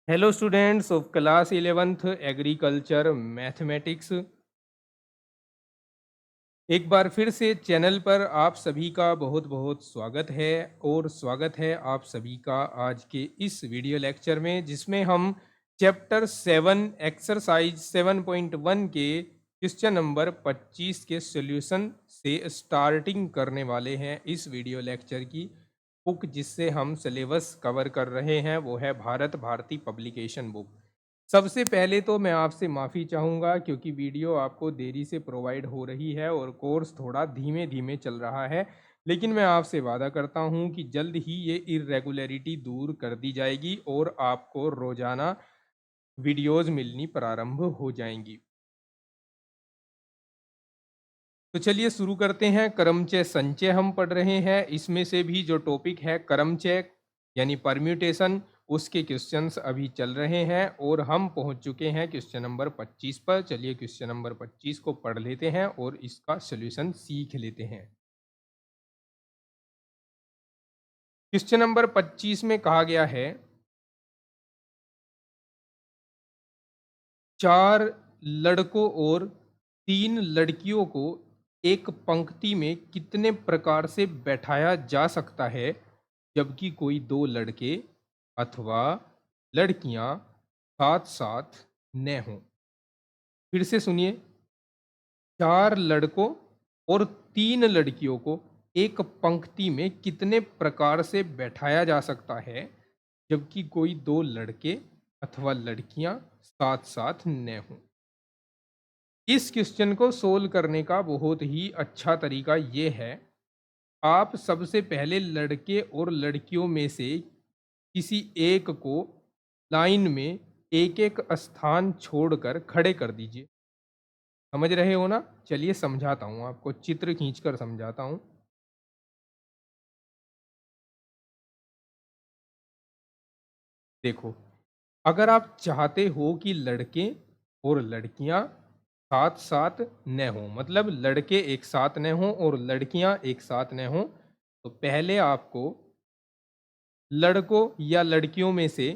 Hello students of class 11th agriculture mathematics. एक बार फिर से चैनल पर आप सभी का बहुत बहुत स्वागत है। और स्वागत है आप सभी का आज के इस वीडियो लेक्चर में, जिसमें हम चैप्टर 7 एक्सरसाइज 7.1 के क्वेश्चन नंबर 25 के सॉल्यूशन से स्टार्टिंग करने वाले हैं। इस वीडियो लेक्चर की बुक जिससे हम सिलेबस कवर कर रहे हैं वो है भारत भारती पब्लिकेशन बुक। सबसे पहले तो मैं आपसे माफ़ी चाहूँगा क्योंकि वीडियो आपको देरी से प्रोवाइड हो रही है और कोर्स थोड़ा धीमे धीमे चल रहा है, लेकिन मैं आपसे वादा करता हूँ कि जल्द ही ये इरेगुलरिटी दूर कर दी जाएगी और आपको रोज़ाना वीडियोज़ मिलनी प्रारंभ हो जाएंगी। तो चलिए शुरू करते हैं। क्रमचय संचय हम पढ़ रहे हैं। इसमें से भी जो टॉपिक है क्रमचय यानी परम्यूटेशन, उसके क्वेश्चंस अभी चल रहे हैं और हम पहुंच चुके हैं क्वेश्चन नंबर 25 पर। चलिए क्वेश्चन नंबर 25 को पढ़ लेते हैं और इसका सॉल्यूशन सीख लेते हैं। क्वेश्चन नंबर 25 में कहा गया है, चार लड़कों और तीन लड़कियों को एक पंक्ति में कितने प्रकार से बैठाया जा सकता है जबकि कोई दो लड़के अथवा लड़कियां साथ साथ न हों। फिर से सुनिए, चार लड़कों और तीन लड़कियों को एक पंक्ति में कितने प्रकार से बैठाया जा सकता है जबकि कोई दो लड़के अथवा लड़कियां साथ साथ न हों। इस क्वेश्चन को सोल्व करने का बहुत ही अच्छा तरीका ये है, आप सबसे पहले लड़के और लड़कियों में से किसी एक को लाइन में एक एक स्थान छोड़कर खड़े कर दीजिए। समझ रहे हो ना? चलिए समझाता हूँ आपको, चित्र खींचकर समझाता हूँ। देखो, अगर आप चाहते हो कि लड़के और लड़कियां साथ साथ न हों, मतलब लड़के एक साथ न हों और लड़कियां एक साथ न हों, तो पहले आपको लड़कों या लड़कियों में से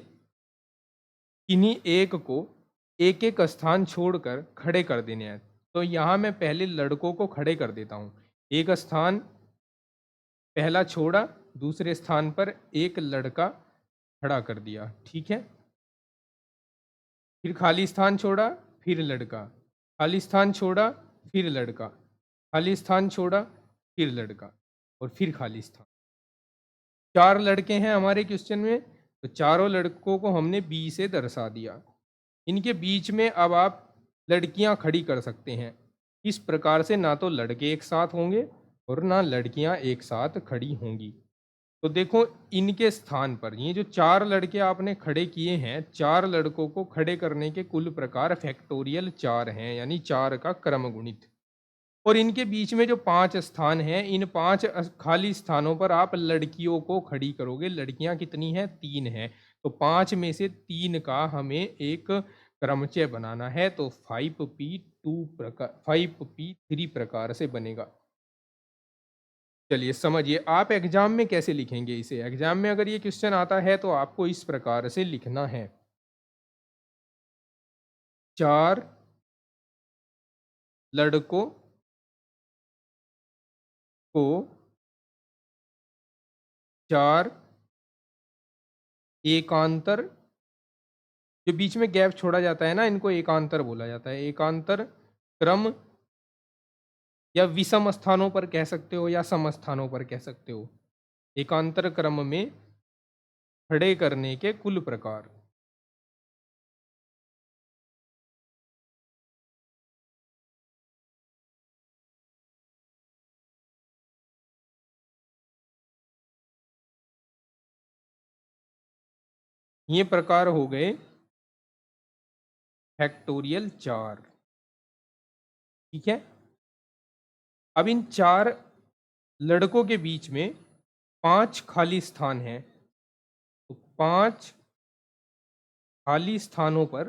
किन्हीं एक को एक एक स्थान छोड़कर खड़े कर देने हैं। तो यहाँ मैं पहले लड़कों को खड़े कर देता हूँ। एक स्थान पहला छोड़ा, दूसरे स्थान पर एक लड़का खड़ा कर दिया, ठीक है। फिर खाली स्थान छोड़ा, फिर लड़का, खाली स्थान छोड़ा, फिर लड़का, खाली स्थान छोड़ा, फिर लड़का और फिर खाली स्थान। चार लड़के हैं हमारे क्वेश्चन में, तो चारों लड़कों को हमने बी से दर्शा दिया। इनके बीच में अब आप लड़कियां खड़ी कर सकते हैं। इस प्रकार से ना तो लड़के एक साथ होंगे और ना लड़कियां एक साथ खड़ी होंगी। तो देखो, इनके स्थान पर ये जो चार लड़के आपने खड़े किए हैं, चार लड़कों को खड़े करने के कुल प्रकार फैक्टोरियल चार हैं, यानी चार का क्रम गुणित। और इनके बीच में जो पांच स्थान हैं, इन पांच खाली स्थानों पर आप लड़कियों को खड़ी करोगे। लड़कियां कितनी हैं? तीन हैं। तो पांच में से तीन का हमें एक क्रमचय बनाना है, तो 5p2 प्रकार 5p3 प्रकार से बनेगा। चलिए समझिए, आप एग्जाम में कैसे लिखेंगे इसे। एग्जाम में अगर ये क्वेश्चन आता है तो आपको इस प्रकार से लिखना है, चार लड़कों को चार एकांतर, जो बीच में गैप छोड़ा जाता है ना, इनको एकांतर बोला जाता है। एकांतर क्रम या विषम स्थानों पर कह सकते हो या सम स्थानों पर कह सकते हो। एकांतर क्रम में खड़े करने के कुल प्रकार। ये प्रकार हो गए फैक्टोरियल चार, ठीक है। अब इन चार लड़कों के बीच में पांच खाली स्थान हैं, तो पांच खाली स्थानों पर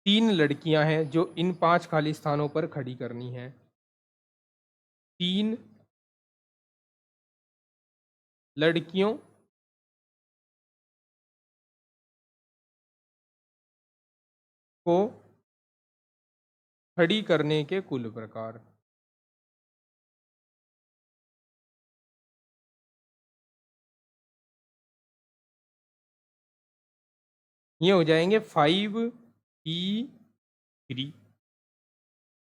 तीन लड़कियां हैं जो इन पांच खाली स्थानों पर खड़ी करनी है। 3 लड़कियों को खड़ी करने के कुल प्रकार। ये हो जाएंगे 5p3।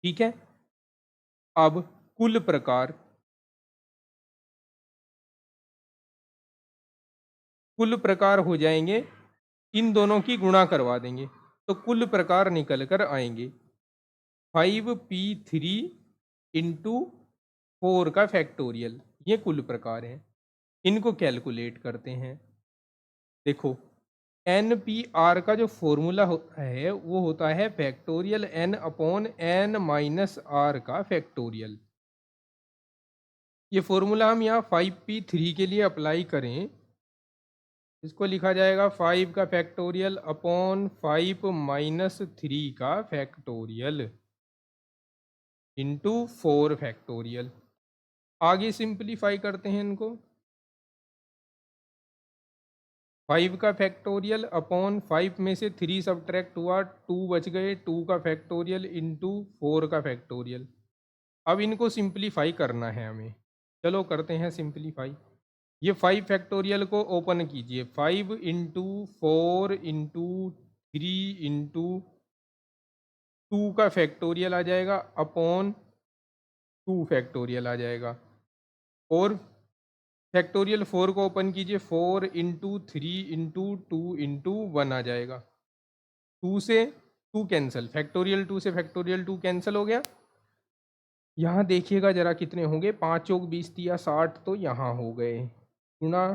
ठीक है, अब कुल प्रकार, कुल प्रकार हो जाएंगे, इन दोनों की गुणा करवा देंगे तो कुल प्रकार निकल कर आएंगे 5p3 इंटू 4 का फैक्टोरियल। ये कुल प्रकार है, इनको कैलकुलेट करते हैं। देखो, एन पी आर का जो फॉर्मूला होता है वो होता है factorial n upon n minus r का फैक्टोरियल। ये फॉर्मूला हम यहाँ 5p3 के लिए अप्लाई करें, इसको लिखा जाएगा 5 का फैक्टोरियल अपॉन 5 - 3 का फैक्टोरियल इंटू 4 फैक्टोरियल। आगे सिंप्लीफाई करते हैं इनको, 5 का फैक्टोरियल अपॉन 5 में से 3 सब्ट्रैक्ट हुआ, 2 बच गए, 2 का फैक्टोरियल इंटू 4 का फैक्टोरियल। अब इनको सिंप्लीफाई करना है हमें, चलो करते हैं सिंप्लीफाई। ये 5 फैक्टोरियल को ओपन कीजिए, 5 इंटू 4 इंटू 3 इंटू 2 का फैक्टोरियल आ जाएगा अपॉन 2 फैक्टोरियल आ जाएगा, और फैक्टोरियल 4 को ओपन कीजिए, 4 इंटू 3 इंटू 2 इंटू 1 आ जाएगा। 2 से 2 कैंसिल, फैक्टोरियल 2 से फैक्टोरियल 2 कैंसिल हो गया। यहाँ देखिएगा जरा कितने होंगे, 5 चौक 20 तिया 60 तो यहाँ हो गए, गुणा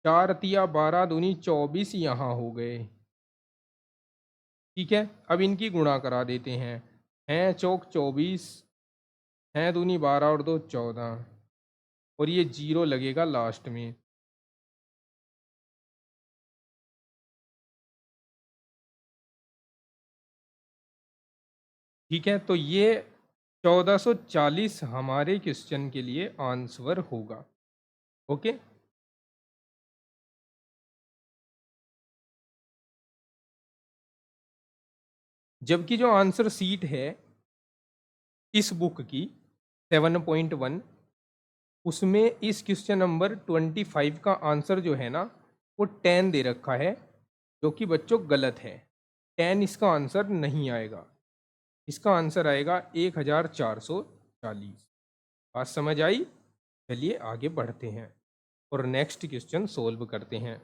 4 तिया 12 दूनी 24 यहाँ हो गए। ठीक है, अब इनकी गुणा करा देते हैं चौक 24, हैं दूनी 12 और 2 14, और ये 0 लगेगा लास्ट में। ठीक है, तो ये 1440 हमारे क्वेश्चन के लिए आंसर होगा। ओके, जबकि जो आंसर सीट है इस बुक की 7.1, उसमें इस क्वेश्चन नंबर 25 का आंसर जो है ना वो 10 दे रखा है, जो कि बच्चों गलत है। 10 इसका आंसर नहीं आएगा, इसका आंसर आएगा 1440। बात समझ आई? चलिए आगे बढ़ते हैं और नेक्स्ट क्वेश्चन सोल्व करते हैं।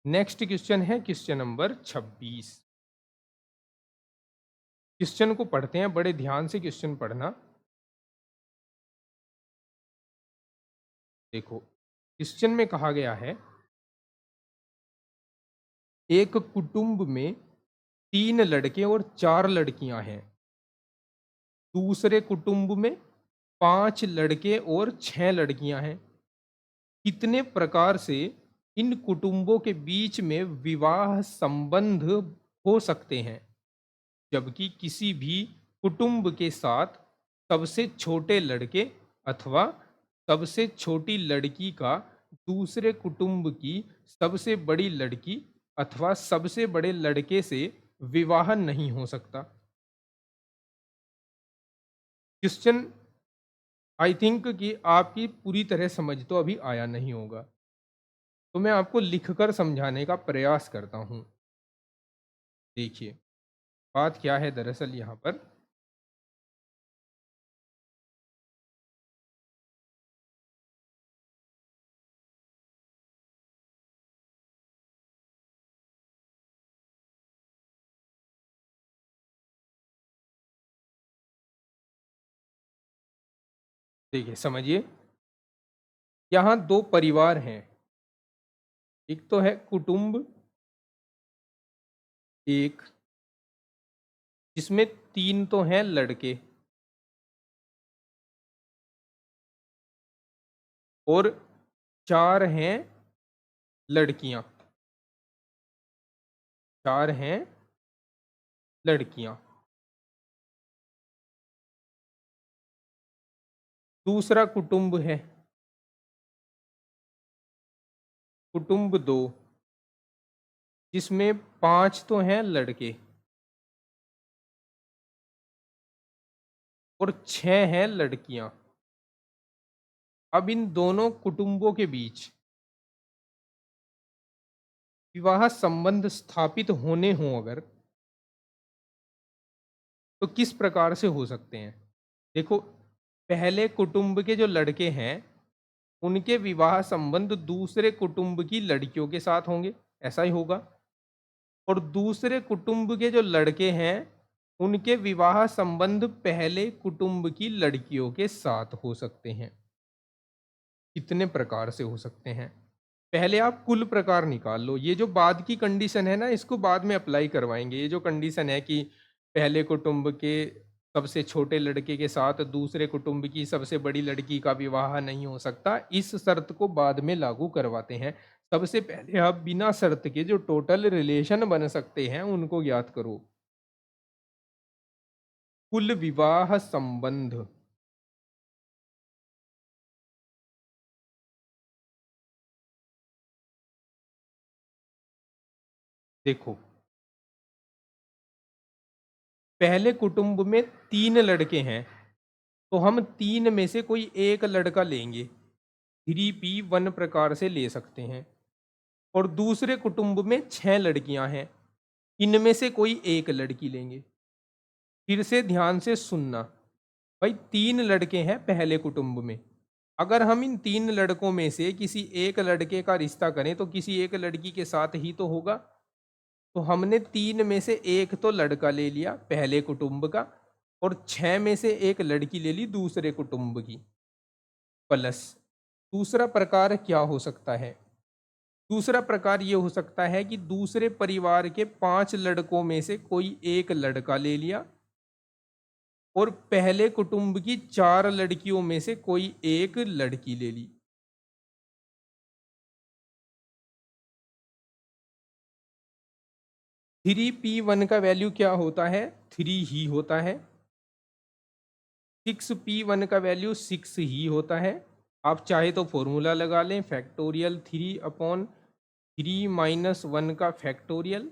नेक्स्ट क्वेश्चन है क्वेश्चन नंबर 26। क्वेश्चन को पढ़ते हैं, बड़े ध्यान से क्वेश्चन पढ़ना। देखो, क्वेश्चन में कहा गया है एक कुटुंब में 3 लड़के और 4 लड़कियां हैं। दूसरे कुटुंब में 5 लड़के और 6 लड़कियां हैं। कितने प्रकार से इन कुटुंबों के बीच में विवाह संबंध हो सकते हैं, जबकि किसी भी कुटुंब के साथ सबसे छोटे लड़के अथवा सबसे छोटी लड़की का दूसरे कुटुंब की सबसे बड़ी लड़की अथवा सबसे बड़े लड़के से विवाह नहीं हो सकता। क्वेश्चन आई थिंक कि आपकी पूरी तरह समझ तो अभी आया नहीं होगा, तो मैं आपको लिखकर समझाने का प्रयास करता हूं। देखिए, बात क्या है दरअसल यहाँ पर। देखिए समझिए, यहाँ 2 परिवार हैं। एक तो है कुटुंब एक, जिसमें 3 तो हैं लड़के और 4 हैं लड़कियां। 4 हैं लड़कियां। दूसरा कुटुंब है कुटुंब दो, जिसमें 5 तो हैं लड़के और 6 हैं लड़कियां। अब इन दोनों कुटुंबों के बीच विवाह संबंध स्थापित होने हों अगर, तो किस प्रकार से हो सकते हैं? देखो, पहले कुटुंब के जो लड़के हैं उनके विवाह संबंध दूसरे कुटुंब की लड़कियों के साथ होंगे, ऐसा ही होगा। और दूसरे कुटुंब के जो लड़के हैं उनके विवाह संबंध पहले कुटुंब की लड़कियों के साथ हो सकते हैं। कितने प्रकार से हो सकते हैं? पहले आप कुल प्रकार निकाल लो। ये जो बाद की कंडीशन है ना, इसको बाद में अप्लाई करवाएंगे। ये जो कंडीशन है कि पहले कुटुंब के सबसे छोटे लड़के के साथ दूसरे कुटुंब की सबसे बड़ी लड़की का विवाह नहीं हो सकता, इस शर्त को बाद में लागू करवाते हैं। सबसे पहले आप बिना शर्त के जो टोटल रिलेशन बन सकते हैं उनको ज्ञात करो। कुल विवाह संबंध। देखो, पहले कुटुंब में 3 लड़के हैं, तो हम 3 में से कोई एक लड़का लेंगे, 3p1 प्रकार से ले सकते हैं। और दूसरे कुटुंब में 6 लड़कियां हैं, इनमें से कोई एक लड़की लेंगे। फिर से ध्यान से सुनना, भाई 3 लड़के हैं पहले कुटुंब में। अगर हम इन 3 लड़कों में से किसी एक लड़के का रिश्ता करें तो किसी एक लड़की के साथ ही तो होगा। तो हमने 3 में से एक तो लड़का ले लिया पहले कुटुंब का, और 6 में से एक लड़की ले ली दूसरे कुटुंब की। प्लस दूसरा प्रकार क्या हो सकता है? दूसरा प्रकार ये हो सकता है कि दूसरे परिवार के 5 लड़कों में से कोई एक लड़का ले लिया और पहले कुटुंब की 4 लड़कियों में से कोई एक लड़की ले ली। 3p1 का वैल्यू क्या होता है? 3 ही होता है। 6p1 का वैल्यू 6 ही होता है। आप चाहे तो फॉर्मूला लगा लें, फैक्टोरियल 3/3 - 1 का factorial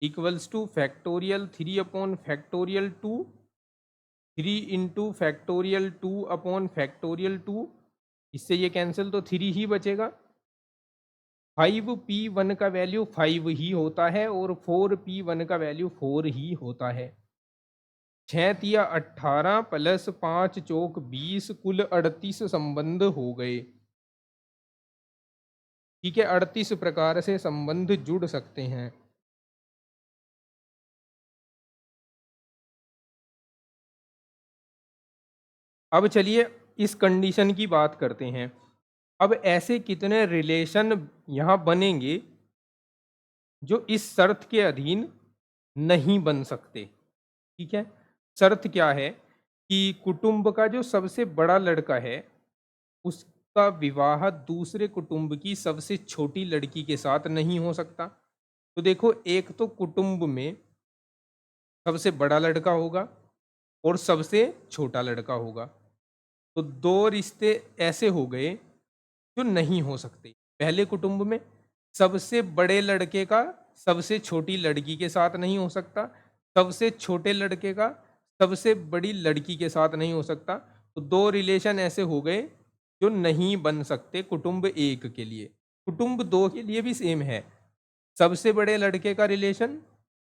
equals to factorial 3/2, 3 × factorial 2/फैक्टोरियल 2। इससे ये कैंसिल, तो 3 ही बचेगा। 5p1 का वैल्यू 5 ही होता है और 4p1 का वैल्यू 4 ही होता है। 6×3 = 18 प्लस 5×4 = 20, कुल 38 संबंध हो गए। ठीक है, 38 प्रकार से संबंध जुड़ सकते हैं। अब चलिए इस कंडीशन की बात करते हैं। अब ऐसे कितने रिलेशन यहाँ बनेंगे जो इस शर्त के अधीन नहीं बन सकते? ठीक है, शर्त क्या है कि कुटुंब का जो सबसे बड़ा लड़का है उसका विवाह दूसरे कुटुंब की सबसे छोटी लड़की के साथ नहीं हो सकता। तो देखो, एक तो कुटुंब में सबसे बड़ा लड़का होगा और सबसे छोटा लड़का होगा, तो 2 रिश्ते ऐसे हो गए जो नहीं हो सकते। पहले कुटुंब में सबसे बड़े लड़के का सबसे छोटी लड़की के साथ नहीं हो सकता, सबसे छोटे लड़के का सबसे बड़ी लड़की के साथ नहीं हो सकता। तो 2 रिलेशन ऐसे हो गए जो नहीं बन सकते कुटुंब एक के लिए। कुटुंब दो के लिए भी सेम है। सबसे बड़े लड़के का रिलेशन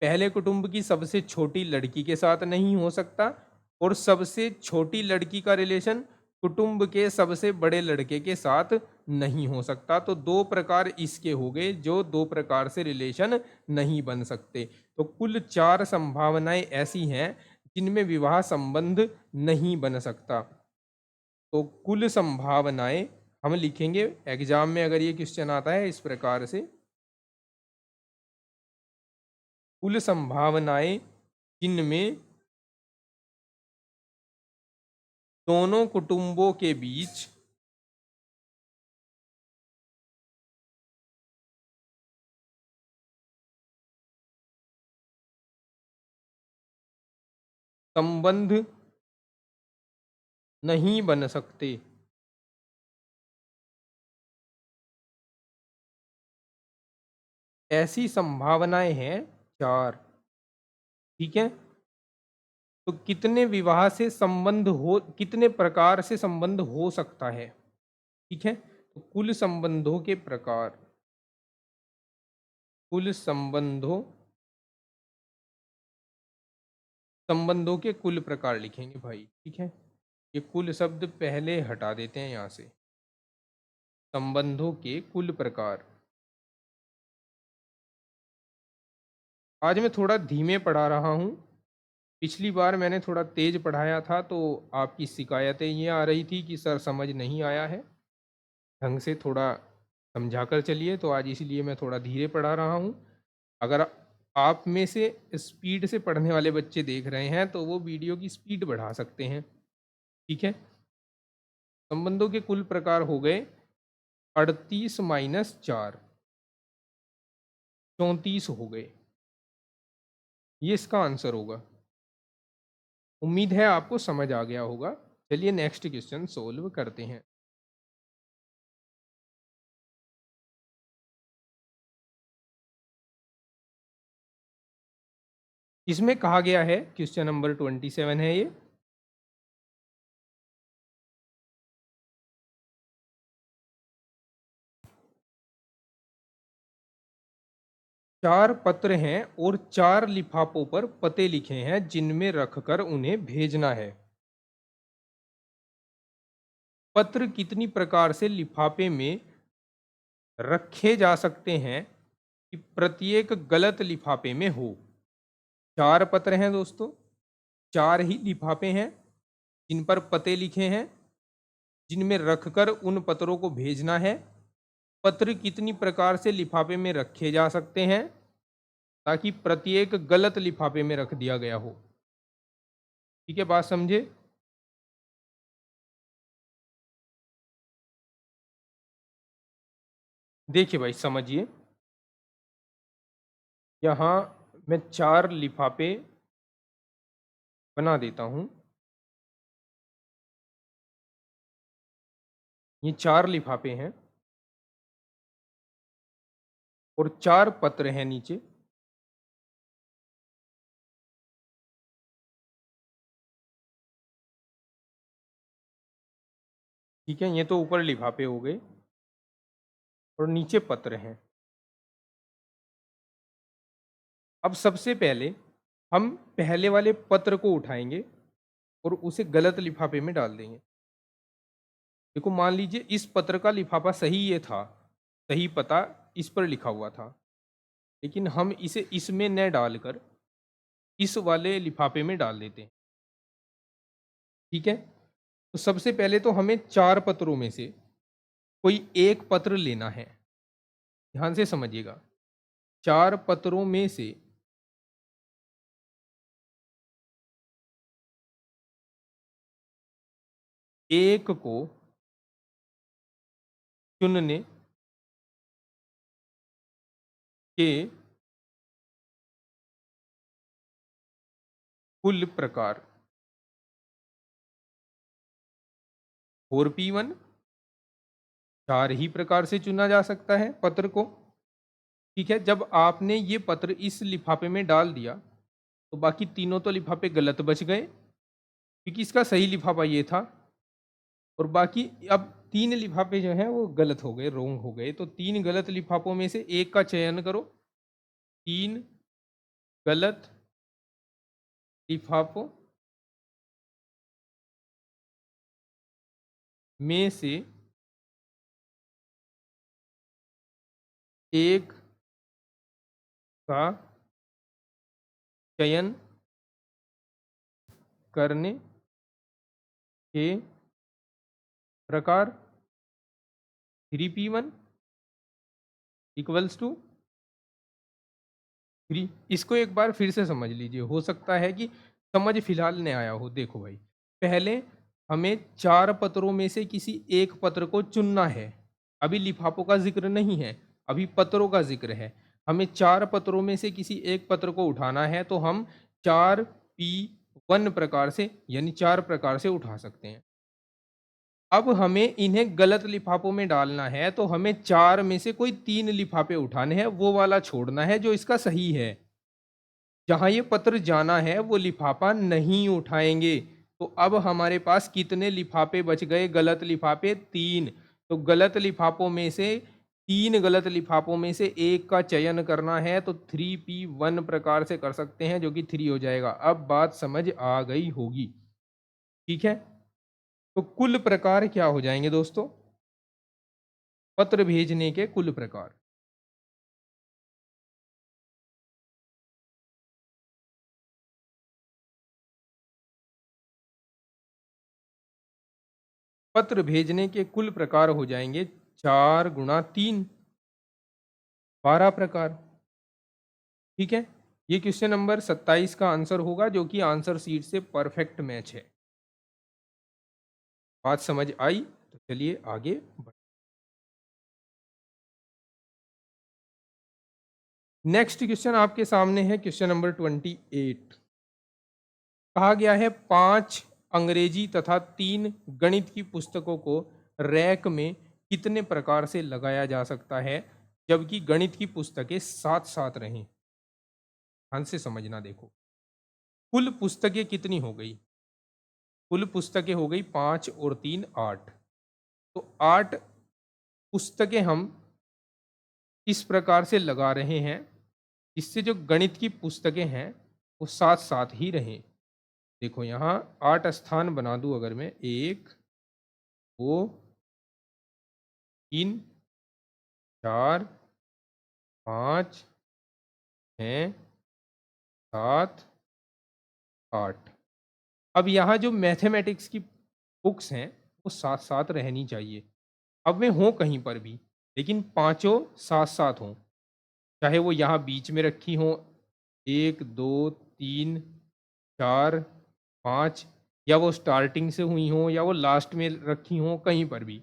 पहले कुटुंब की सबसे छोटी लड़की के साथ नहीं हो सकता, और सबसे छोटी लड़की का रिलेशन कुटुंब के सबसे बड़े लड़के के साथ नहीं हो सकता। तो 2 प्रकार इसके हो गए जो 2 प्रकार से रिलेशन नहीं बन सकते। तो कुल 4 संभावनाएं ऐसी हैं जिनमें विवाह संबंध नहीं बन सकता। तो कुल संभावनाएं हम लिखेंगे एग्जाम में, अगर ये क्वेश्चन आता है इस प्रकार से, कुल संभावनाएं जिनमें दोनों कुटुंबों के बीच संबंध नहीं बन सकते। ऐसी संभावनाएं हैं 4। ठीक है, तो कितने विवाह से संबंध हो, कितने प्रकार से संबंध हो सकता है? ठीक है, तो कुल संबंधों के प्रकार, कुल संबंधों, संबंधों के कुल प्रकार लिखेंगे भाई। ठीक है, ये कुल शब्द पहले हटा देते हैं यहां से। संबंधों के कुल प्रकार। आज मैं थोड़ा धीमे पढ़ा रहा हूँ। पिछली बार मैंने थोड़ा तेज पढ़ाया था तो आपकी शिकायतें ये आ रही थी कि सर समझ नहीं आया है, ढंग से थोड़ा समझा कर चलिए, तो आज इसीलिए मैं थोड़ा धीरे पढ़ा रहा हूँ। अगर आप में से स्पीड से पढ़ने वाले बच्चे देख रहे हैं तो वो वीडियो की स्पीड बढ़ा सकते हैं। ठीक है, संबंधों के कुल प्रकार हो गए 38 माइनस 4, 34 हो गए। ये इसका आंसर होगा। उम्मीद है आपको समझ आ गया होगा। चलिए नेक्स्ट क्वेश्चन सोल्व करते हैं। इसमें कहा गया है, क्वेश्चन नंबर 27 है ये, चार पत्र हैं और 4 लिफाफों पर पते लिखे हैं जिनमें रखकर उन्हें भेजना है। पत्र कितनी प्रकार से लिफाफे में रखे जा सकते हैं कि प्रत्येक गलत लिफाफे में हो? 4 पत्र हैं दोस्तों, 4 ही लिफाफे हैं जिन पर पते लिखे हैं, जिनमें रखकर उन पत्रों को भेजना है। पत्र कितनी प्रकार से लिफाफे में रखे जा सकते हैं ताकि प्रत्येक गलत लिफाफे में रख दिया गया हो? ठीक है, बात समझे? देखिए भाई समझिए, यहाँ मैं 4 लिफाफे बना देता हूं। ये 4 लिफाफे हैं और 4 पत्र हैं नीचे। ठीक है, ये तो ऊपर लिफाफे हो गए और नीचे पत्र हैं। अब सबसे पहले हम पहले वाले पत्र को उठाएंगे और उसे गलत लिफाफे में डाल देंगे। देखो मान लीजिए इस पत्र का लिफाफा सही ये था, सही पता इस पर लिखा हुआ था, लेकिन हम इसे इसमें न डालकर इस वाले लिफाफे में डाल देते हैं। ठीक है, तो सबसे पहले तो हमें 4 पत्रों में से कोई एक पत्र लेना है। ध्यान से समझिएगा, 4 पत्रों में से एक को चुनने के कुल प्रकार 4p1, 4 ही प्रकार से चुना जा सकता है पत्र को। ठीक है, जब आपने ये पत्र इस लिफाफे में डाल दिया तो बाकी तीनों तो लिफाफे गलत बच गए क्योंकि इसका सही लिफाफा ये था, और बाकी अब 3 लिफाफे जो हैं वो गलत हो गए, रोंग हो गए। तो 3 गलत लिफाफों में से एक का चयन करो। 3 गलत लिफाफों में से एक का चयन करने के प्रकार 3p1 इक्वल्स टू 3। इसको एक बार फिर से समझ लीजिए, हो सकता है कि समझ फिलहाल नहीं आया हो। देखो भाई, पहले हमें 4 पत्रों में से किसी एक पत्र को चुनना है। अभी लिफाफों का जिक्र नहीं है, अभी पत्रों का जिक्र है। हमें 4 पत्रों में से किसी एक पत्र को उठाना है, तो हम 4p1 प्रकार से यानी 4 प्रकार से उठा सकते हैं। अब हमें इन्हें गलत लिफाफों में डालना है, तो हमें 4 में से कोई 3 लिफाफे उठाने हैं, वो वाला छोड़ना है जो इसका सही है। जहाँ ये पत्र जाना है वो लिफाफा नहीं उठाएँगे। तो अब हमारे पास कितने लिफाफे बच गए गलत लिफाफे? 3। तो गलत लिफाफों में से 3 गलत लिफाफों में से 1 का चयन करना है, तो 3P1 प्रकार से कर सकते हैं, जो कि 3 हो जाएगा। अब बात समझ आ गई होगी, ठीक है? तो कुल प्रकार क्या हो जाएँगे दोस्तों? पत्र भेजने के कुल प्रकार। पत्र भेजने के कुल प्रकार हो जाएँगे 4 गुणा 3, 12 प्रकार। ठीक है? ये क्वेश्चन नंबर 27 का आंसर होगा, जो कि आंसर शीट से परफेक्ट मैच है। बात समझ आई? तो चलिए आगे नेक्स्ट क्वेश्चन आपके सामने है, क्वेश्चन नंबर 28। कहा गया है 5 अंग्रेजी तथा 3 गणित की पुस्तकों को रैक में कितने प्रकार से लगाया जा सकता है, जबकि गणित की पुस्तकें साथ-साथ रहें? ध्यान से समझना देखो। कुल पुस्तकें कितनी हो गई? कुल पुस्तकें हो गई 5 और 3 8। तो 8 पुस्तकें हम इस प्रकार से लगा रहे हैं, जिससे जो गणित की पुस्तकें हैं वो साथ साथ ही रहें। देखो यहाँ 8 स्थान बना दूं अगर मैं, 1 2 3 4 5 6 7 8। अब यहाँ जो मैथमेटिक्स की बुक्स हैं वो साथ साथ रहनी चाहिए। अब वे हों कहीं पर भी, लेकिन पांचों साथ साथ हों, चाहे वो यहाँ बीच में रखी हों, 1 2 3 4 5, या वो स्टार्टिंग से हुई हों या वो लास्ट में रखी हों, कहीं पर भी,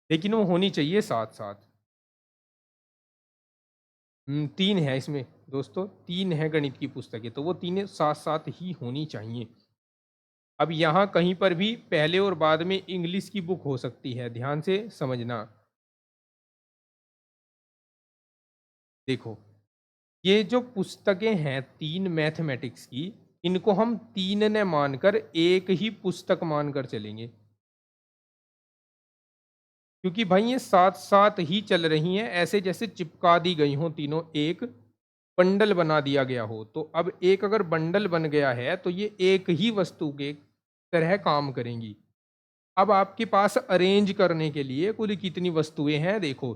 लेकिन वो होनी चाहिए साथ साथ। 3 है इसमें दोस्तों, 3 है गणित की पुस्तकें, तो वो तीनों साथ साथ ही होनी चाहिए। अब यहाँ कहीं पर भी पहले और बाद में इंग्लिश की बुक हो सकती है, ध्यान से समझना। देखो, ये जो पुस्तकें हैं 3 मैथमेटिक्स की, इनको हम 3 ने मानकर एक ही पुस्तक मानकर चलेंगे, क्योंकि भाई ये साथ साथ ही चल रही हैं, ऐसे जैसे चिपका दी गई हों तीनों, एक बंडल बना दिया गया हो। तो अब एक अगर बंडल बन गया है तो ये एक ही वस्तु के तरह काम करेंगी। अब आपके पास अरेंज करने के लिए कुल कितनी वस्तुएं हैं? देखो,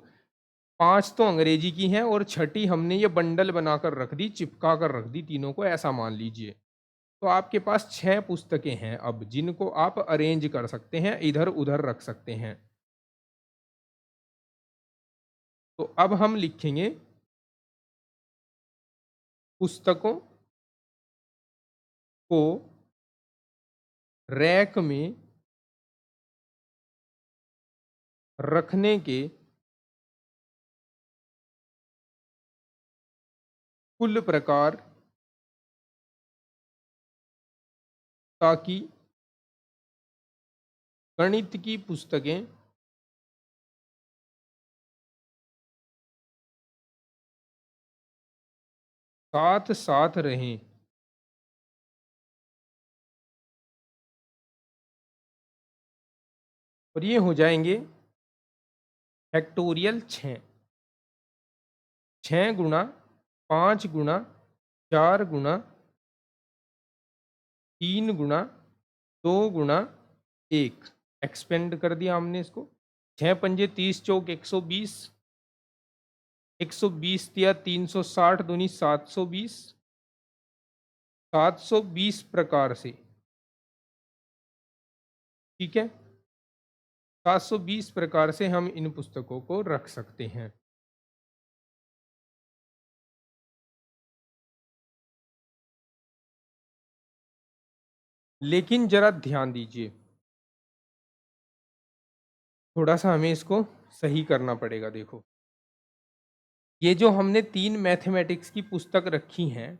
5 तो अंग्रेजी की हैं और छठी हमने ये बंडल बनाकर रख दी, चिपका कर रख दी तीनों को, ऐसा मान लीजिए। तो आपके पास 6 पुस्तकें हैं अब, जिनको आप अरेंज कर सकते हैं, इधर उधर रख सकते हैं। तो अब हम लिखेंगे पुस्तकों को रैक में रखने के कुल प्रकार, ताकि गणित की पुस्तकें साथ साथ रहें। और ये हो जाएंगे फैक्टोरियल 6। 6 गुणा 5 गुणा 4 गुणा 3 गुणा 2 गुणा 1, एक्सपेंड कर दिया हमने इसको। 6 पंजे 30 चौक 120, 120 दिया 360 दूनी 720, 720 प्रकार से, ठीक है? 720 प्रकार से हम इन पुस्तकों को रख सकते हैं। लेकिन जरा ध्यान दीजिए, थोड़ा सा हमें इसको सही करना पड़ेगा। देखो, ये जो हमने 3 मैथमेटिक्स की पुस्तक रखी हैं,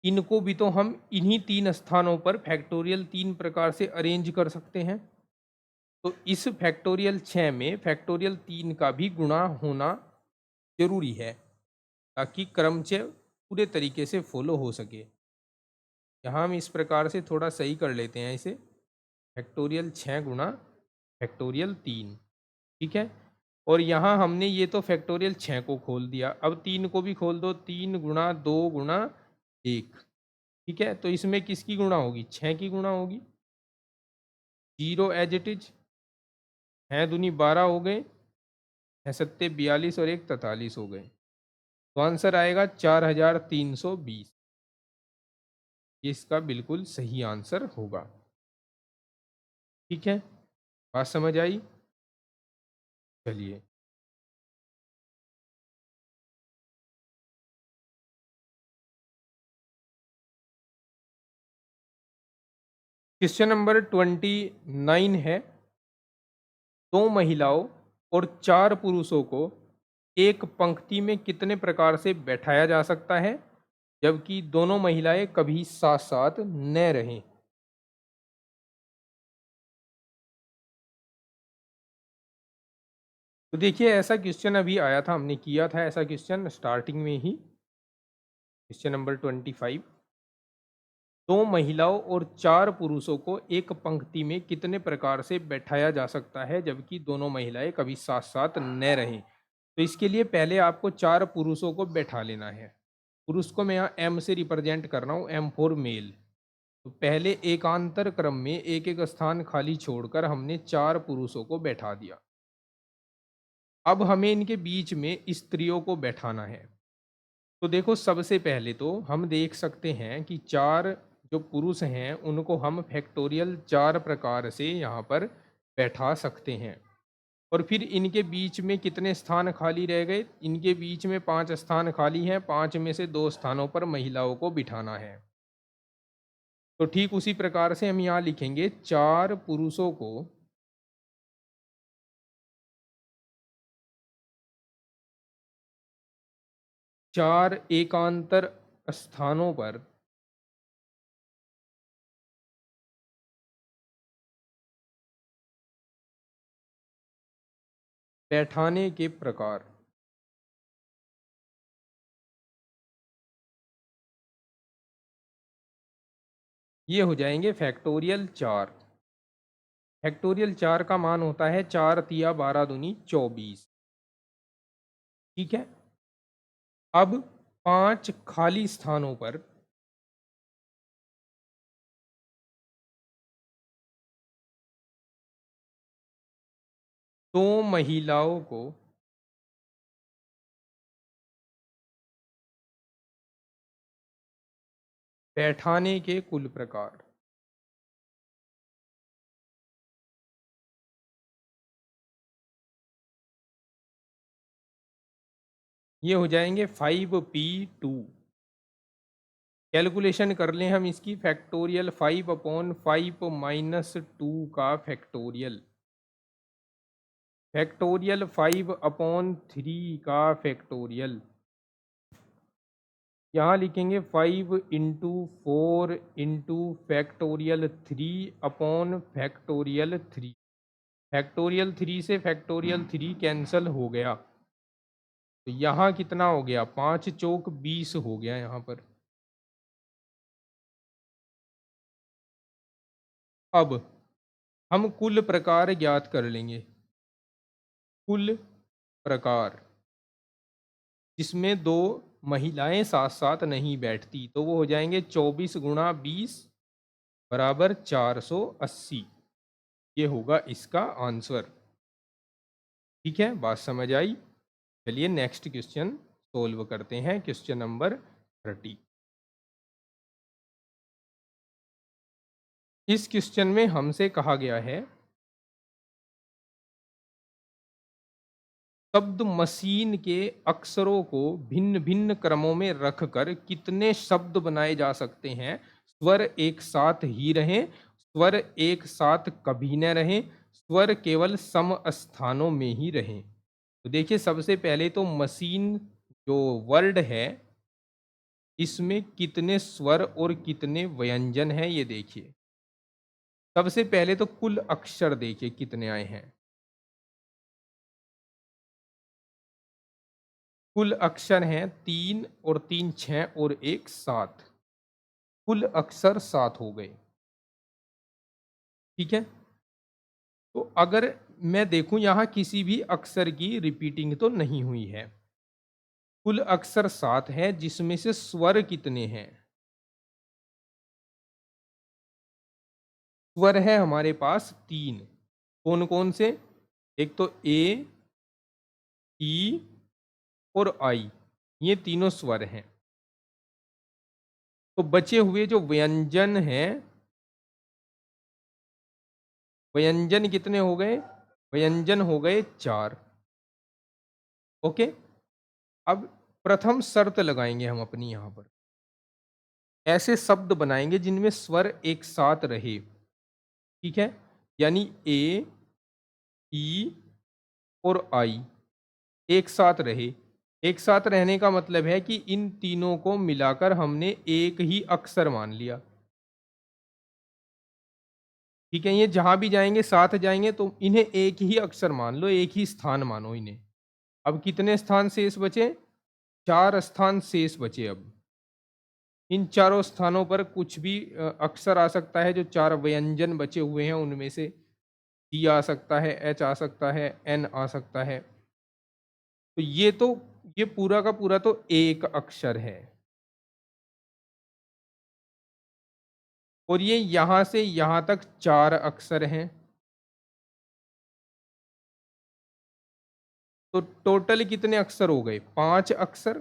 इनको भी तो हम इन्हीं 3 स्थानों पर फैक्टोरियल 3 प्रकार से अरेंज कर सकते हैं। तो इस फैक्टोरियल 6 में फैक्टोरियल 3 का भी गुणा होना जरूरी है ताकि क्रमचय पूरे तरीके से फॉलो हो सके। यहाँ हम इस प्रकार से थोड़ा सही कर लेते हैं इसे, फैक्टोरियल 6 गुणा फैक्टोरियल 3। ठीक है, और यहाँ हमने ये तो फैक्टोरियल 6 को खोल दिया, अब 3 को भी खोल दो, 3 गुणा 2 गुणा 1। ठीक है, तो इसमें किसकी गुणा होगी? 6 की गुणा होगी। 0 एज इट इज, 6 दूनी 12 हो गए, 6 सत्ते 42 और 1 43 हो गए। तो आंसर आएगा 4320। ये इसका बिल्कुल सही आंसर होगा। ठीक है, बात समझ आई? चलिए, क्वेश्चन नंबर 29 है, दो महिलाओं और 4 पुरुषों को एक पंक्ति में कितने प्रकार से बैठाया जा सकता है जबकि दोनों महिलाएं कभी साथ साथ न रहें? तो देखिए, ऐसा क्वेश्चन अभी आया था, हमने किया था ऐसा क्वेश्चन स्टार्टिंग में ही, क्वेश्चन नंबर 25। दो महिलाओं और 4 पुरुषों को एक पंक्ति में कितने प्रकार से बैठाया जा सकता है जबकि दोनों महिलाएं कभी साथ साथ न रहें? तो इसके लिए पहले आपको 4 पुरुषों को बैठा लेना है। पुरुष को मैं यहाँ एम से रिप्रेजेंट कर रहा हूँ, एम फॉर मेल। तो पहले एकांतर क्रम में एक एक स्थान खाली छोड़कर हमने 4 पुरुषों को बैठा दिया। अब हमें इनके बीच में स्त्रियों को बैठाना है। तो देखो, सबसे पहले तो हम देख सकते हैं कि 4 जो पुरुष हैं उनको हम फैक्टोरियल 4 प्रकार से यहाँ पर बैठा सकते हैं। और फिर इनके बीच में कितने स्थान खाली रह गए? इनके बीच में 5 स्थान खाली हैं, 5 में से 2 स्थानों पर महिलाओं को बिठाना है। तो ठीक उसी प्रकार से हम यहाँ लिखेंगे 4 पुरुषों को 4 एकांतर स्थानों पर बैठाने के प्रकार। ये हो जाएंगे फैक्टोरियल 4। फैक्टोरियल 4 का मान होता है 4 तिया 12 दूनी 24। ठीक है, अब 5 खाली स्थानों पर दो महिलाओं को बैठाने के कुल प्रकार। ये हो जाएंगे 5p2। कैलकुलेशन कर लें हम इसकी, फैक्टोरियल 5/5 माइनस 2 का फैक्टोरियल, फैक्टोरियल 5/3 का फैक्टोरियल। यहाँ लिखेंगे 5 × 4 × फैक्टोरियल 3/फैक्टोरियल 3। फैक्टोरियल 3 से फैक्टोरियल 3 कैंसल हो गया, तो यहाँ कितना हो गया? 5 चौक 20 हो गया यहाँ पर। अब हम कुल प्रकार ज्ञात कर लेंगे। कुल प्रकार जिसमें दो महिलाएं साथ साथ नहीं बैठती, तो वो हो जाएंगे 24 × 20 बराबर 480। ये होगा इसका आंसर। ठीक है, बात समझ आई? चलिए नेक्स्ट क्वेश्चन सोल्व करते हैं, क्वेश्चन नंबर 30। इस क्वेश्चन में हमसे कहा गया है, शब्द मशीन के अक्षरों को भिन्न भिन्न क्रमों में रखकर कितने शब्द बनाए जा सकते हैं? स्वर एक साथ ही रहें, स्वर एक साथ कभी न रहें, स्वर केवल सम स्थानों में ही रहें। तो देखिए, सबसे पहले तो मशीन जो वर्ड है इसमें कितने स्वर और कितने व्यंजन हैं ये देखिए। सबसे पहले तो कुल अक्षर देखिए कितने आए हैं। कुल अक्षर हैं 3 और 3 6 और 1 7। कुल अक्षर 7 हो गए। ठीक है। तो अगर मैं देखूं यहां किसी भी अक्षर की रिपीटिंग तो नहीं हुई है। कुल अक्षर 7 है, जिसमें से स्वर कितने हैं? स्वर है हमारे पास 3। कौन कौन से? एक तो ए, ई और आई, ये तीनों स्वर हैं। तो बचे हुए जो व्यंजन हैं, व्यंजन कितने हो गए? व्यंजन हो गए 4। ओके। अब प्रथम शर्त लगाएंगे हम अपनी यहां पर। ऐसे शब्द बनाएंगे जिनमें स्वर एक साथ रहे। ठीक है। यानी ए, ई और आई एक साथ रहे। एक साथ रहने का मतलब है कि इन तीनों को मिलाकर हमने एक ही अक्षर मान लिया। ठीक है। ये जहां भी जाएंगे साथ जाएंगे तो इन्हें एक ही अक्षर मान लो, एक ही स्थान मानो इन्हें। अब कितने स्थान शेष बचे? 4 स्थान शेष बचे। अब इन चारों स्थानों पर कुछ भी अक्षर आ सकता है। जो 4 व्यंजन बचे हुए हैं उनमें से टी आ सकता है, एच आ सकता है, एन आ सकता है। तो ये पूरा का पूरा तो एक अक्षर है। और ये यहां से यहां तक 4 अक्षर हैं। तो टोटल कितने अक्षर हो गए? 5 अक्षर।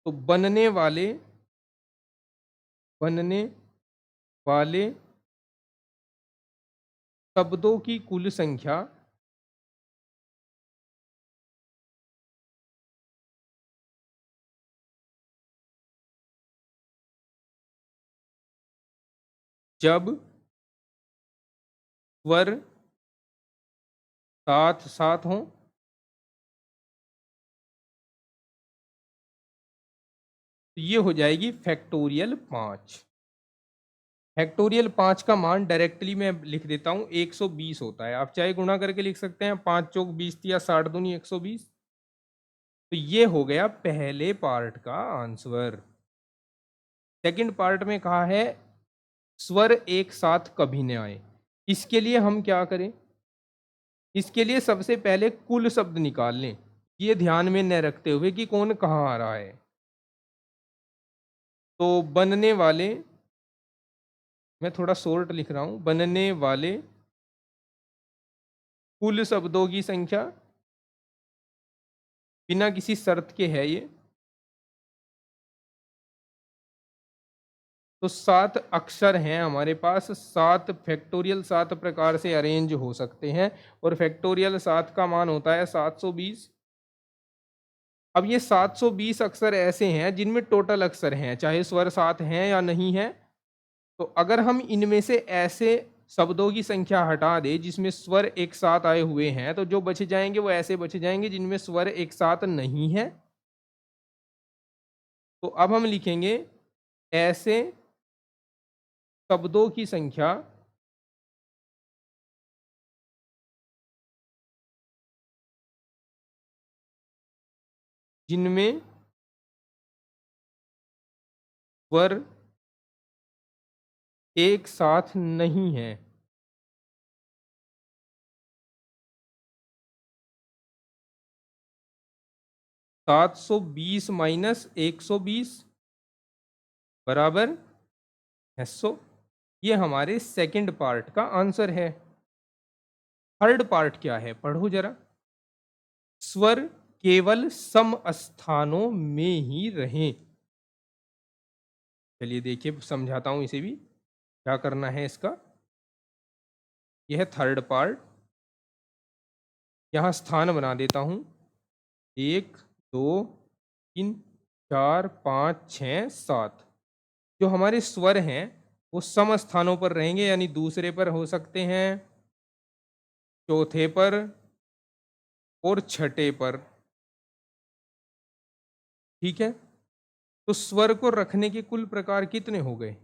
तो बनने वाले शब्दों की कुल संख्या जब स्वर साथ साथ हों, तो ये हो जाएगी फैक्टोरियल 5। फैक्टोरियल 5 का मान डायरेक्टली मैं लिख देता हूं, 120 होता है। आप चाहे गुणा करके लिख सकते हैं, 5 चौक 20 या 60 दूनी 120। तो ये हो गया पहले पार्ट का आंसर। सेकंड पार्ट में कहा है स्वर एक साथ कभी न आए। इसके लिए हम क्या करें? इसके लिए सबसे पहले कुल शब्द निकाल लें, ये ध्यान में न रखते हुए कि कौन कहाँ आ रहा है। तो बनने वाले, मैं थोड़ा शॉर्ट लिख रहा हूं, बनने वाले कुल शब्दों की संख्या बिना किसी शर्त के है ये। तो 7 अक्षर हैं हमारे पास। 7 फैक्टोरियल 7 प्रकार से अरेंज हो सकते हैं। और फैक्टोरियल 7 का मान होता है 720। अब ये 720 अक्षर ऐसे हैं जिनमें टोटल अक्षर हैं, चाहे स्वर 7 हैं या नहीं है। तो अगर हम इनमें से ऐसे शब्दों की संख्या हटा दे जिसमें स्वर एक साथ आए हुए हैं, तो जो बच जाएंगे वो ऐसे बच जाएंगे जिनमें स्वर एक साथ नहीं है। तो अब हम लिखेंगे ऐसे शब्दों की संख्या जिनमें स्वर एक साथ नहीं है। 720 माइनस 120 बराबर 600। ये हमारे सेकंड पार्ट का आंसर है। थर्ड पार्ट क्या है, पढ़ो जरा। स्वर केवल सम स्थानों में ही रहें। चलिए देखिए, समझाता हूं इसे भी क्या करना है इसका। यह है थर्ड पार्ट। यहां स्थान बना देता हूं, 1 2 3 4 5 6 7। जो हमारे स्वर हैं वो सम स्थानों पर रहेंगे, यानी दूसरे पर हो सकते हैं, चौथे पर और छठे पर। ठीक है। तो स्वर को रखने के कुल प्रकार कितने हो गए?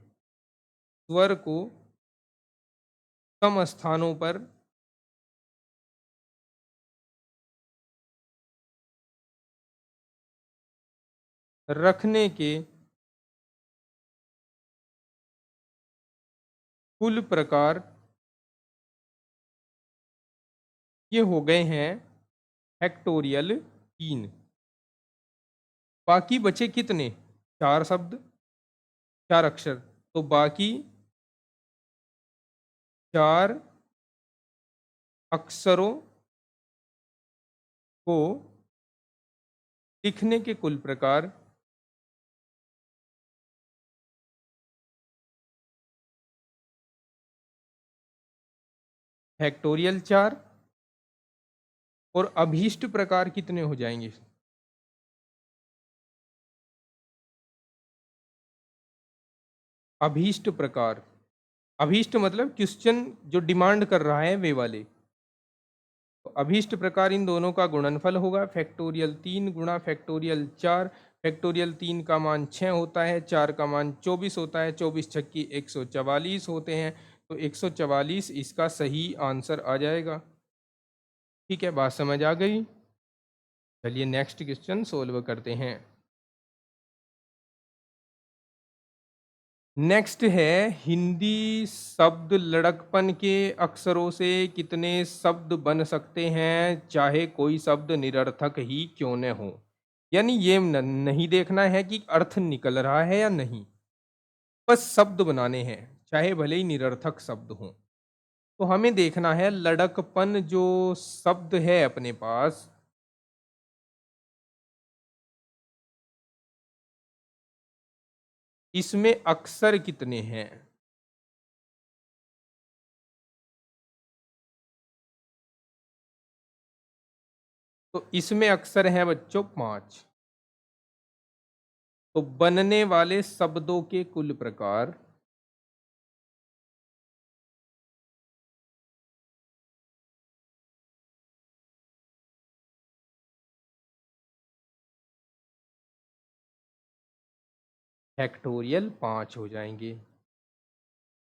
स्वर को सम स्थानों पर रखने के कुल प्रकार ये हो गए हैं फैक्टोरियल 3। बाकी बचे कितने? 4 शब्द, 4 अक्षर। तो बाकी 4 अक्षरों को लिखने के कुल प्रकार फैक्टोरियल 4 और अभीष्ट प्रकार कितने हो जाएंगे? अभीष्ट प्रकार, अभीष्ट मतलब क्वेश्चन जो डिमांड कर रहा है वे वाले। तो अभीष्ट प्रकार इन दोनों का गुणनफल होगा फैक्टोरियल 3 गुणा फैक्टोरियल 4। फैक्टोरियल 3 का मान 6 होता है, 4 का मान 24 होता है, 24 छक्की 144 होते हैं। तो 144 इसका सही आंसर आ जाएगा। ठीक है, बात समझ आ गई। चलिए नेक्स्ट क्वेश्चन सोल्व करते हैं। नेक्स्ट है हिंदी शब्द लड़कपन के अक्षरों से कितने शब्द बन सकते हैं चाहे कोई शब्द निरर्थक ही क्यों न हो। यानी ये नहीं देखना है कि अर्थ निकल रहा है या नहीं, बस शब्द बनाने हैं चाहे भले ही निरर्थक शब्द हो। तो हमें देखना है लड़कपन जो शब्द है अपने पास, इसमें अक्षर कितने हैं। तो इसमें अक्षर हैं बच्चों 5। तो बनने वाले शब्दों के कुल प्रकार फैक्टोरियल 5 हो जाएंगे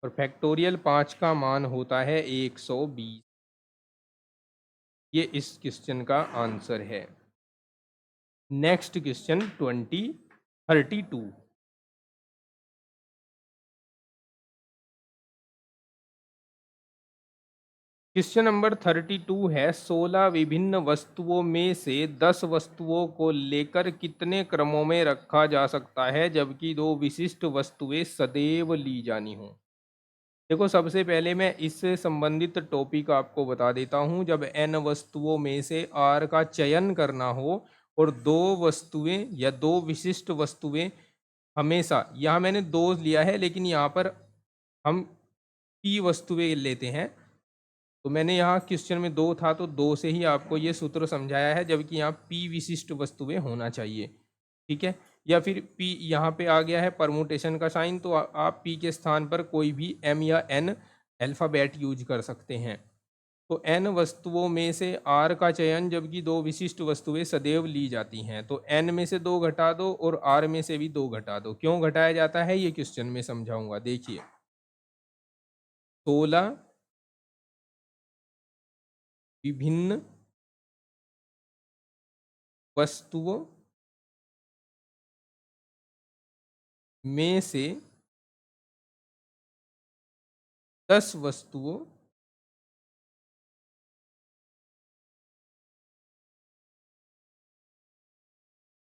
और फैक्टोरियल 5 का मान होता है 120। ये इस क्वेश्चन का आंसर है। Next question 32। क्वेश्चन नंबर 32 है 16 विभिन्न वस्तुओं में से 10 वस्तुओं को लेकर कितने क्रमों में रखा जा सकता है जबकि 2 विशिष्ट वस्तुएं सदैव ली जानी हो। देखो सबसे पहले मैं इससे संबंधित टॉपिक आपको बता देता हूं। जब n वस्तुओं में से r का चयन करना हो और 2 वस्तुएं या 2 विशिष्ट वस्तुएं, हमेशा यहाँ मैंने 2 लिया है लेकिन यहाँ पर हम p वस्तुएं लेते हैं। तो मैंने यहाँ क्वेश्चन में 2 था तो 2 से ही आपको ये सूत्र समझाया है, जबकि यहाँ p विशिष्ट वस्तुएं होना चाहिए। ठीक है, या फिर p यहाँ पे आ गया है परमुटेशन का साइन, तो आप p के स्थान पर कोई भी m या n अल्फ़ाबेट यूज कर सकते हैं। तो n वस्तुओं में से r का चयन जबकि 2 विशिष्ट वस्तुएं सदैव ली जाती हैं। तो n में से 2 घटा दो और r में से भी 2 घटा दो। क्यों घटाया जाता है ये क्वेश्चन में समझाऊंगा। देखिए 16 विभिन्न वस्तुओं में से 10 वस्तुओं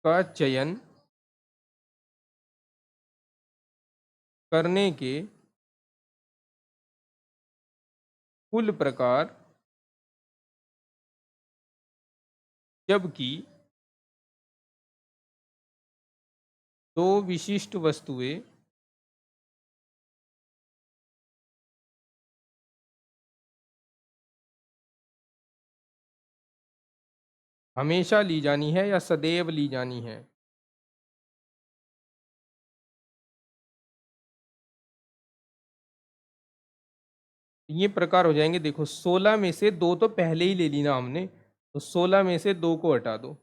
का चयन करने के कुल प्रकार जबकि 2 विशिष्ट वस्तुएं हमेशा ली जानी है या सदैव ली जानी है। ये प्रकार हो जाएंगे। देखो 16 में से 2 तो पहले ही ले ली ना हमने, तो 16 में से 2 को हटा दो।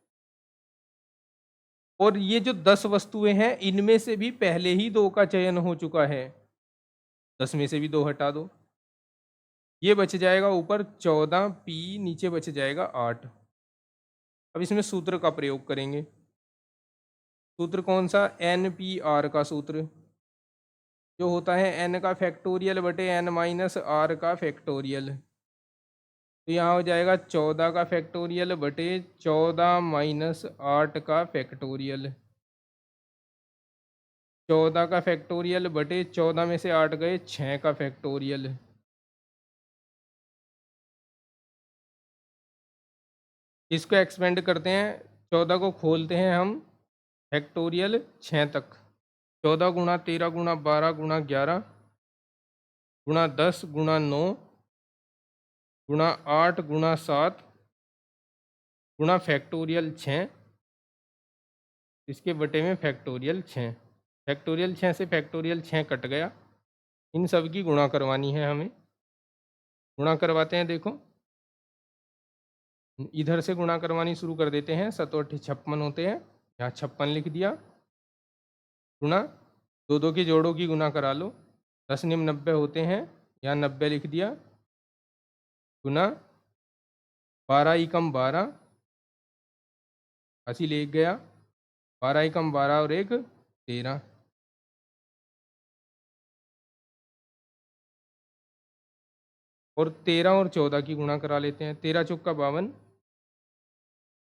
और ये जो 10 वस्तुएं हैं इनमें से भी पहले ही 2 का चयन हो चुका है। 10 में से भी 2 हटा दो, ये बच जाएगा ऊपर 14p, नीचे बच जाएगा 8। अब इसमें सूत्र का प्रयोग करेंगे। सूत्र कौन सा? NPR का सूत्र, जो होता है n का फैक्टोरियल बटे n माइनस आर का फैक्टोरियल। तो यहाँ हो जाएगा 14 का फैक्टोरियल बटे 14 माइनस 8 का फैक्टोरियल। 14 का फैक्टोरियल बटे 14 में से 8 गए, 6 का फैक्टोरियल। इसको एक्सपेंड करते हैं, 14 को खोलते हैं हम फैक्टोरियल 6 तक। 14 गुणा 13 गुणा 12 गुणा 11 गुणा 10 गुणा 9 गुणा 8 गुणा 7 गुणा फैक्टोरियल 6, इसके बटे में फैक्टोरियल 6। फैक्टोरियल 6 से फैक्टोरियल 6 कट गया। इन सब की गुणा करवानी है हमें। गुणा करवाते हैं, देखो इधर से गुणा करवानी शुरू कर देते हैं। 7 8 56 होते हैं, यहाँ 56 लिख दिया। गुणा 2 2 के जोड़ों की गुणा करा लो, 10 निम 90 होते हैं, यहाँ 90 लिख दिया। गुणा 12 एकम 12, 80 ले गया। 12 एकम 12 और 1 13। और 13 और 14 की गुणा करा लेते हैं। 13 चौका 52,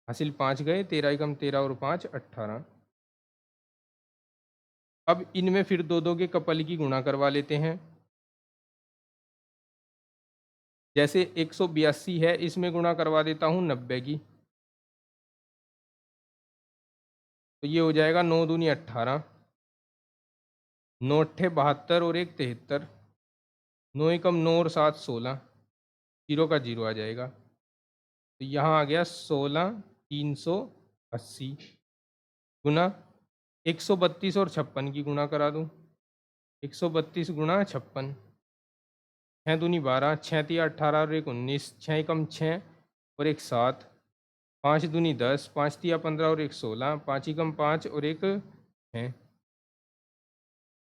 हासिल 5 गए। 13 एकम 13 और 5 18। अब इनमें फिर 2 2 के कपल की गुणा करवा लेते हैं। जैसे 182 है, इसमें गुणा करवा देता हूँ 90 की, तो ये हो जाएगा 9 दूनी 18, 9 अट्ठे 72 और 1 73। 9 एकम 9 और 7 16, जीरो का जीरो आ जाएगा। तो यहाँ आ गया 16 380। गुना 132 और 56 की गुणा करा दूँ। 132 गुणा 56, 6 दूनी 12, 6 तिया 18 और 1 19, 6 एकम 6 और 1 7, 5 दूनी 10, 5 तिया 15 और 1 16, 5 एकम 5 और 1 6,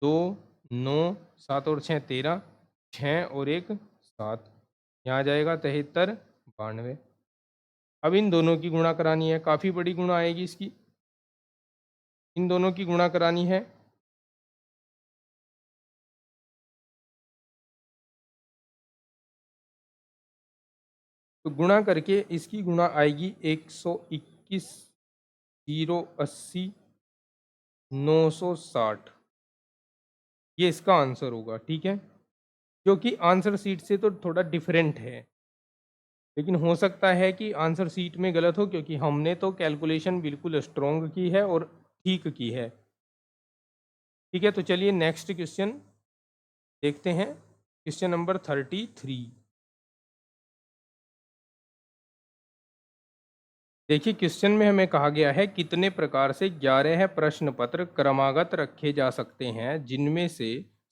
2 9 7 और 6 13, 6 और 1 7, यहाँ आ जाएगा 73 92। अब इन दोनों की गुणा करानी है, काफ़ी बड़ी गुणा आएगी इसकी। इन दोनों की गुणा करानी है। तो गुणा करके इसकी गुणा आएगी 121 080 960। ये इसका आंसर होगा, ठीक है। जो कि आंसर सीट से तो थोड़ा डिफरेंट है, लेकिन हो सकता है कि आंसर सीट में गलत हो, क्योंकि हमने तो कैलकुलेशन बिल्कुल स्ट्रॉन्ग की है और ठीक की है। ठीक है, तो चलिए नेक्स्ट क्वेश्चन देखते हैं। Question number 33। देखिए, क्वेश्चन में हमें कहा गया है कितने प्रकार से 11 प्रश्न पत्र क्रमागत रखे जा सकते हैं, जिनमें से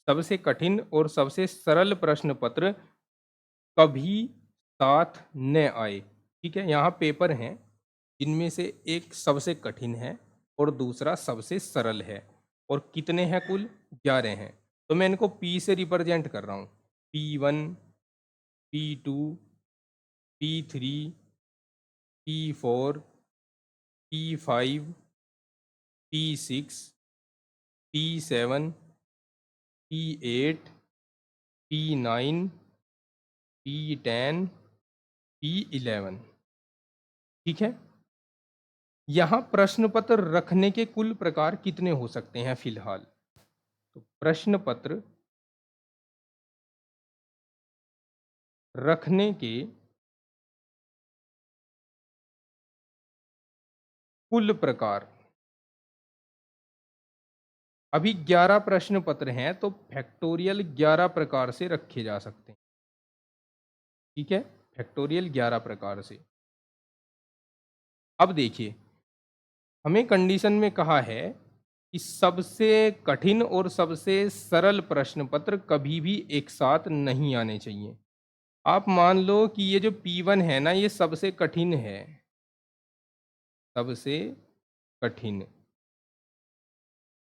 सबसे कठिन और सबसे सरल प्रश्न पत्र कभी साथ न आए। ठीक है, यहाँ पेपर हैं जिनमें से एक सबसे कठिन है और दूसरा सबसे सरल है, और कितने हैं? कुल 11 हैं। तो मैं इनको P से रिप्रेजेंट कर रहा हूँ। P1, P2, P3, P4, P5, P6, P7, P8, P9, P10, P11। ठीक है, यहाँ प्रश्न पत्र रखने के कुल प्रकार कितने हो सकते हैं फिलहाल? तो प्रश्न पत्र रखने के कुल प्रकार, अभी 11 प्रश्न पत्र हैं, तो फैक्टोरियल 11 प्रकार से रखे जा सकते हैं। ठीक है, फैक्टोरियल 11 प्रकार से। अब देखिए, हमें कंडीशन में कहा है कि सबसे कठिन और सबसे सरल प्रश्न पत्र कभी भी एक साथ नहीं आने चाहिए। आप मान लो कि ये जो P1 है ना, ये सबसे कठिन है, सबसे कठिन,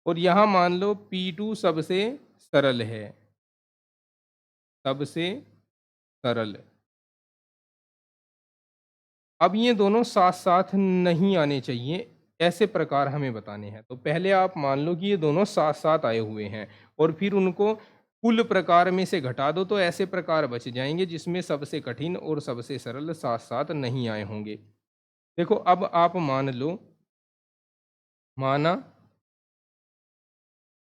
और यहाँ मान लो P2 सबसे सरल है। सबसे सरल। अब ये दोनों साथ साथ नहीं आने चाहिए, ऐसे प्रकार हमें बताने हैं। तो पहले आप मान लो कि ये दोनों साथ साथ आए हुए हैं और फिर उनको कुल प्रकार में से घटा दो, तो ऐसे प्रकार बच जाएंगे जिसमें सबसे कठिन और सबसे सरल साथ साथ नहीं आए होंगे। देखो अब आप मान लो, माना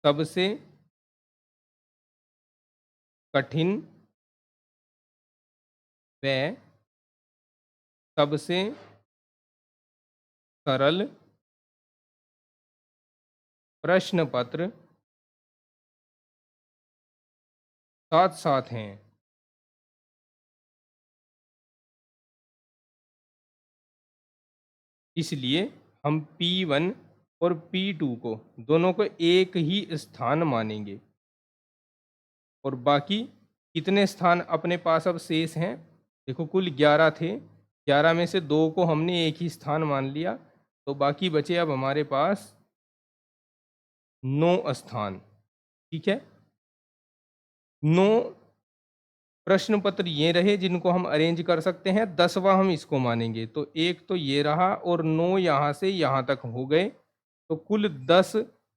सबसे कठिन व सबसे सरल प्रश्न पत्र साथ साथ हैं। इसलिए हम P1 और P2 को दोनों को एक ही स्थान मानेंगे और बाकी कितने स्थान अपने पास अब शेष हैं? देखो कुल 11 थे, 11 में से 2 को हमने एक ही स्थान मान लिया, तो बाकी बचे अब हमारे पास 9 स्थान। ठीक है, 9 प्रश्न पत्र ये रहे जिनको हम अरेंज कर सकते हैं। 10वां हम इसको मानेंगे, तो एक तो ये रहा और 9 यहाँ से यहाँ तक हो गए, तो कुल 10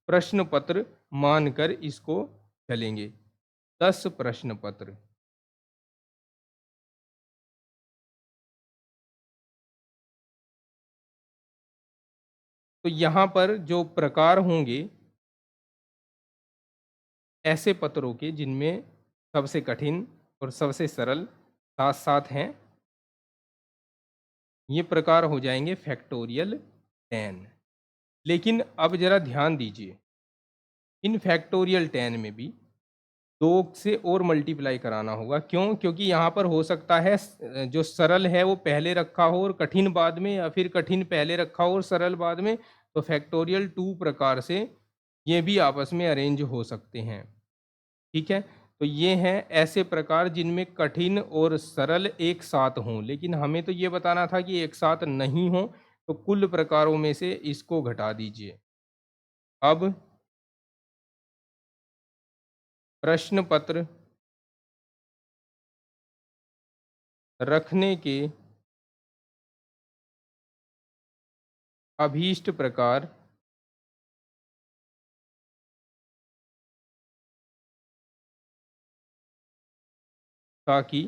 प्रश्न पत्र मानकर इसको चलेंगे। 10 प्रश्न पत्र। तो यहाँ पर जो प्रकार होंगे ऐसे पत्रों के जिनमें सबसे कठिन और सबसे सरल साथ साथ हैं, ये प्रकार हो जाएंगे फैक्टोरियल 10। लेकिन अब जरा ध्यान दीजिए, इन फैक्टोरियल 10 में भी 2 से और मल्टीप्लाई कराना होगा। क्यों? क्योंकि यहाँ पर हो सकता है जो सरल है वो पहले रखा हो और कठिन बाद में, या फिर कठिन पहले रखा हो और सरल बाद में। तो फैक्टोरियल 2 प्रकार से ये भी आपस में अरेंज हो सकते हैं। ठीक है, तो ये हैं ऐसे प्रकार जिनमें कठिन और सरल एक साथ हों, लेकिन हमें तो ये बताना था कि एक साथ नहीं हो, तो कुल प्रकारों में से इसको घटा दीजिए। अब प्रश्न पत्र रखने के अभीष्ट प्रकार ताकि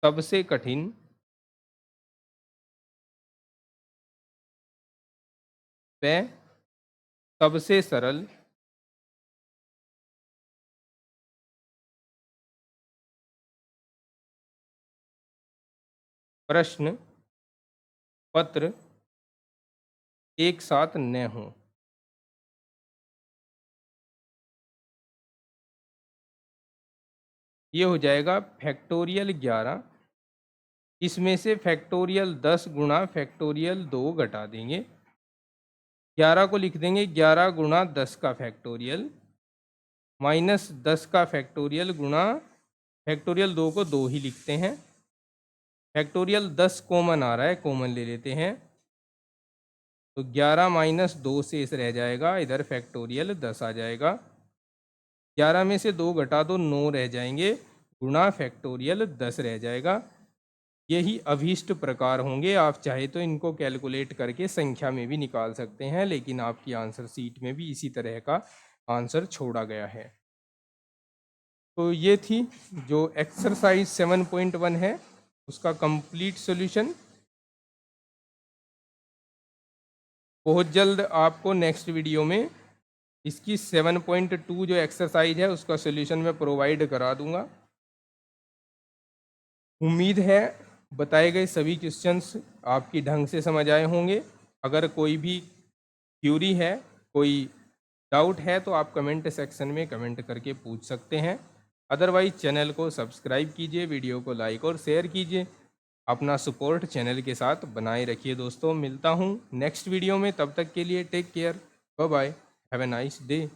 सबसे कठिन व सबसे सरल प्रश्न पत्र एक साथ न हों। ये हो जाएगा फैक्टोरियल 11, इसमें से फैक्टोरियल 10 गुणा फैक्टोरियल 2 घटा देंगे। 11 को लिख देंगे 11 गुणा 10 का फैक्टोरियल माइनस 10 का फैक्टोरियल गुणा फैक्टोरियल 2 को 2 ही लिखते हैं। फैक्टोरियल 10 कॉमन आ रहा है, कॉमन ले लेते हैं, तो 11 माइनस 2 शेष रह जाएगा, इधर फैक्टोरियल 10 आ जाएगा। 11 में से 2 घटा दो, 9 रह जाएंगे, गुणा फैक्टोरियल 10 रह जाएगा। यही अभीष्ट प्रकार होंगे। आप चाहे तो इनको कैलकुलेट करके संख्या में भी निकाल सकते हैं, लेकिन आपकी आंसर सीट में भी इसी तरह का आंसर छोड़ा गया है। तो ये थी जो एक्सरसाइज 7.1 है उसका कंप्लीट सॉल्यूशन। बहुत जल्द आपको नेक्स्ट वीडियो में इसकी 7.2 जो एक्सरसाइज है उसका सॉल्यूशन मैं प्रोवाइड करा दूंगा। उम्मीद है बताए गए सभी क्वेश्चंस आपकी ढंग से समझ आए होंगे। अगर कोई भी क्यूरी है, कोई डाउट है, तो आप कमेंट सेक्शन में कमेंट करके पूछ सकते हैं। अदरवाइज चैनल को सब्सक्राइब कीजिए, वीडियो को लाइक और शेयर कीजिए। अपना सपोर्ट चैनल के साथ बनाए रखिए दोस्तों। मिलता हूँ नेक्स्ट वीडियो में, तब तक के लिए take care, bye bye, have a nice day.